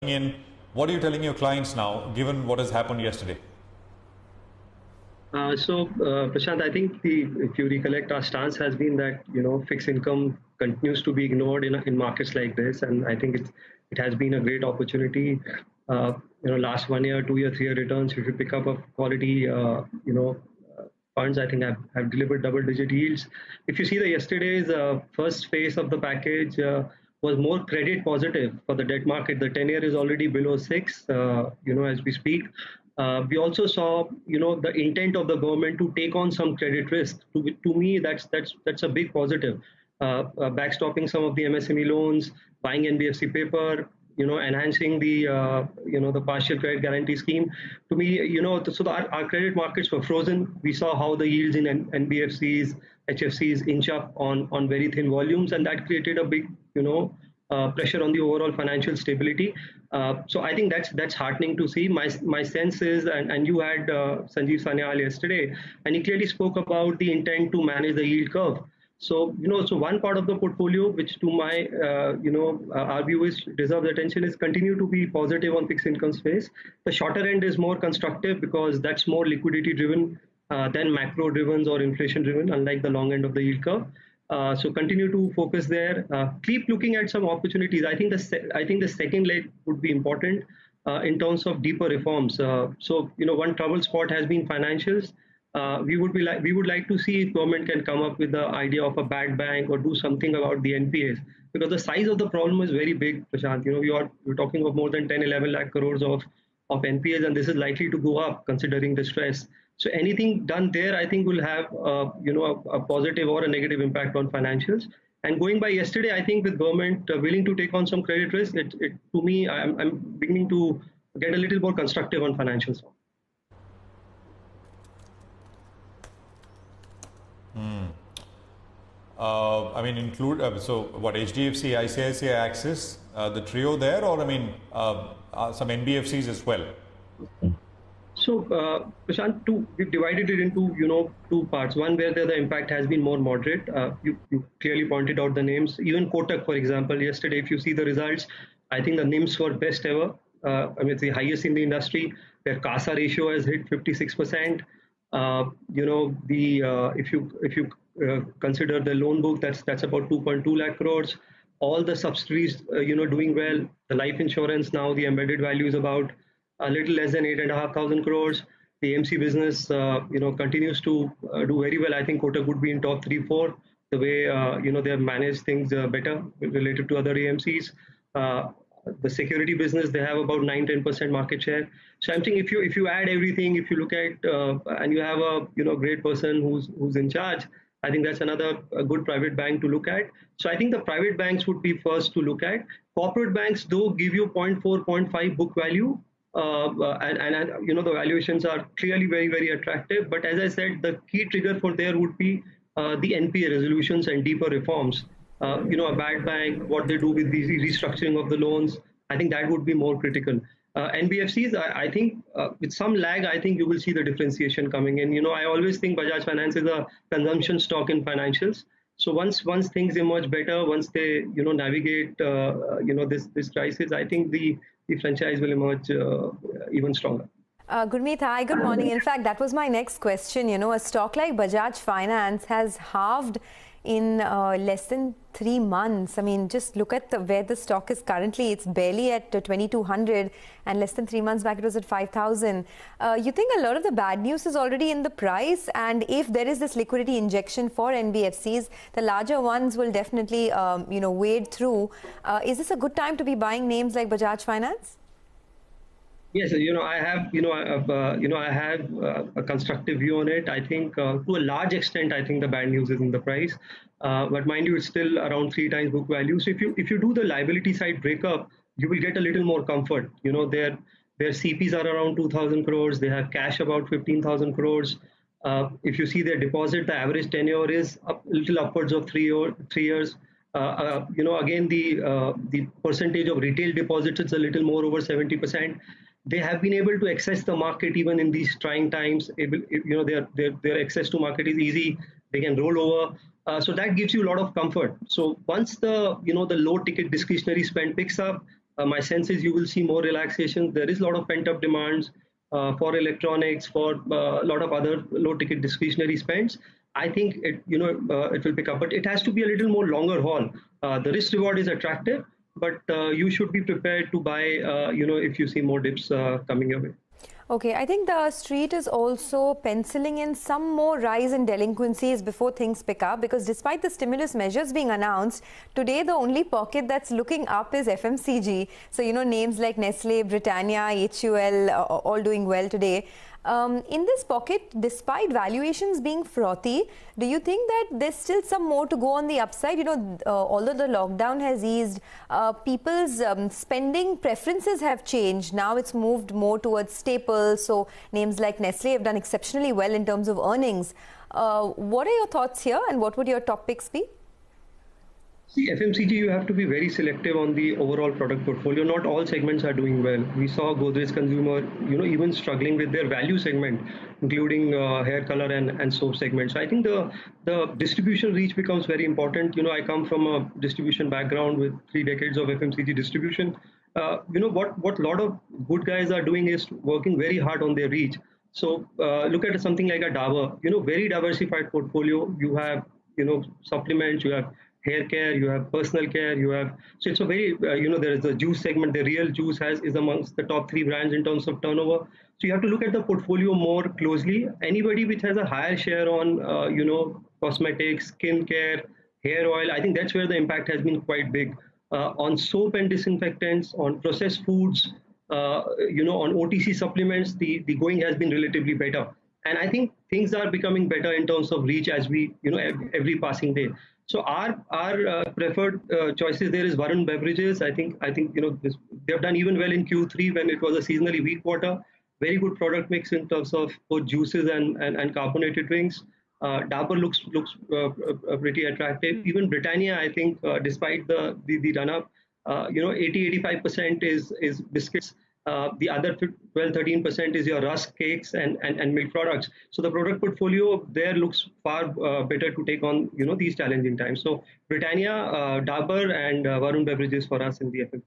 in. What are you telling your clients now, given what has happened yesterday? Prashant, I think if you recollect, our stance has been that fixed income continues to be ignored in markets like this, and I think it has been a great opportunity. Last 1 year, 2 year, 3 year returns. If you pick up a quality, funds, I think have delivered double-digit yields. If you see the yesterday's first phase of the package was more credit positive for the debt market. The 10-year is already below 6, as we speak. We also saw, the intent of the government to take on some credit risk. To me, that's a big positive. Backstopping some of the MSME loans, buying NBFC paper, enhancing the partial credit guarantee scheme. To me, our credit markets were frozen. We saw how the yields in NBFCs, HFCs inch up on very thin volumes, and that created a big, pressure on the overall financial stability. So I think that's heartening to see. My sense is, and you had Sanjeev Sanyal yesterday, and he clearly spoke about the intent to manage the yield curve. So one part of the portfolio, which to my our view is deserves attention, is continue to be positive on fixed income space. The shorter end is more constructive because that's more liquidity driven than macro driven or inflation driven, unlike the long end of the yield curve. So continue to focus there. Keep looking at some opportunities. I think the second leg would be important in terms of deeper reforms. One trouble spot has been financials. We would like to see if government can come up with the idea of a bad bank or do something about the NPAs, because the size of the problem is very big, Prashant. We're talking of more than 10, 11 lakh crores of NPAs, and this is likely to go up considering the stress. So anything done there, I think, will have a positive or a negative impact on financials. And going by yesterday, I think with government willing to take on some credit risk, to me, I'm beginning to get a little more constructive on financials. I mean, include so what, HDFC, ICICI, Axis, the trio there, or I mean, some NBFCs as well. So, Prashant, we've divided it into two parts. One where the impact has been more moderate. You clearly pointed out the names. Even Kotak, for example, yesterday, if you see the results, I think the NIMs were best ever. I mean, it's the highest in the industry. Their CASA ratio has hit 56%. If you consider the loan book, that's about 2.2 lakh crores. All the subsidiaries, doing well. The life insurance now, the embedded value is about a little less than 8,500 crores. The MC business, continues to do very well. I think Kotak would be in top 3, 4. The way they have managed things better related to other AMCs. The security business, they have about 9-10% market share. So I'm thinking if you add everything, if you look at and you have a great person who's in charge, I think that's another good private bank to look at. So I think the private banks would be first to look at. Corporate banks, though, give you 0.4, 0.5 book value. And the valuations are clearly very, very attractive. But as I said, the key trigger for there would be the NPA resolutions and deeper reforms. A bad bank, what they do with the restructuring of the loans, I think that would be more critical. NBFCs, I think with some lag, I think you will see the differentiation coming in. I always think Bajaj Finance is a consumption stock in financials. So once things emerge better, once they navigate this crisis, I think the franchise will emerge even stronger. Gurmeet, hi, good morning. In fact, that was my next question. A stock like Bajaj Finance has halved in less than 3 months. I mean, just look at where the stock is currently. It's barely at 2,200, and less than 3 months back it was at 5,000. You think a lot of the bad news is already in the price, and if there is this liquidity injection for NBFCs, the larger ones will definitely wade through. Is this a good time to be buying names like Bajaj Finance? Yes, I have a constructive view on it. I think to a large extent, I think the bad news is in the price. But mind you, it's still around 3 times book value. So if you do the liability side breakup, you will get a little more comfort. Their CPs are around 2,000 crores. They have cash about 15,000 crores. If you see their deposit, the average tenure is a little upwards of 3 years. Again, the percentage of retail deposits is a little more over 70%. They have been able to access the market even in these trying times. Their access to market is easy. They can roll over. So that gives you a lot of comfort. So once the low ticket discretionary spend picks up, my sense is you will see more relaxation. There is a lot of pent-up demands for electronics, for a lot of other low-ticket discretionary spends. I think it will pick up, but it has to be a little more longer haul. The risk reward is attractive, but you should be prepared to buy, if you see more dips coming your way. Okay, I think the street is also penciling in some more rise in delinquencies before things pick up, because despite the stimulus measures being announced, today the only pocket that's looking up is FMCG. So, names like Nestle, Britannia, HUL, all doing well today. In this pocket, despite valuations being frothy, do you think that there's still some more to go on the upside? Although the lockdown has eased, people's spending preferences have changed. Now it's moved more towards staples. So names like Nestle have done exceptionally well in terms of earnings. What are your thoughts here, and what would your top picks be? See, FMCG, you have to be very selective on the overall product portfolio. Not all segments are doing well. We saw Godrej Consumer, even struggling with their value segment, including hair color and soap segment. So I think the distribution reach becomes very important. I come from a distribution background with 3 decades of FMCG distribution. What a lot of good guys are doing is working very hard on their reach. So look at something like a Dabur, very diversified portfolio. You have, supplements, you have hair care, you have personal care, so it's a very, there is a juice segment. The Real Juice is amongst the top 3 brands in terms of turnover. So you have to look at the portfolio more closely. Anybody which has a higher share on, cosmetics, skin care, hair oil, I think that's where the impact has been quite big. On soap and disinfectants, on processed foods, on OTC supplements, the going has been relatively better. And I think things are becoming better in terms of reach as we, every passing day. So our preferred choices there is Varun Beverages. I think they've done even well in Q3 when it was a seasonally weak quarter. Very good product mix in terms of both juices and carbonated drinks. Dabur looks pretty attractive. Even Britannia, I think, despite the run up, 80-85% is biscuits. The other 12-13% is your rusk, cakes, and milk products. So the product portfolio there looks far better to take on these challenging times. So Britannia, Dabur, and Varun Beverages for us in the FMCG.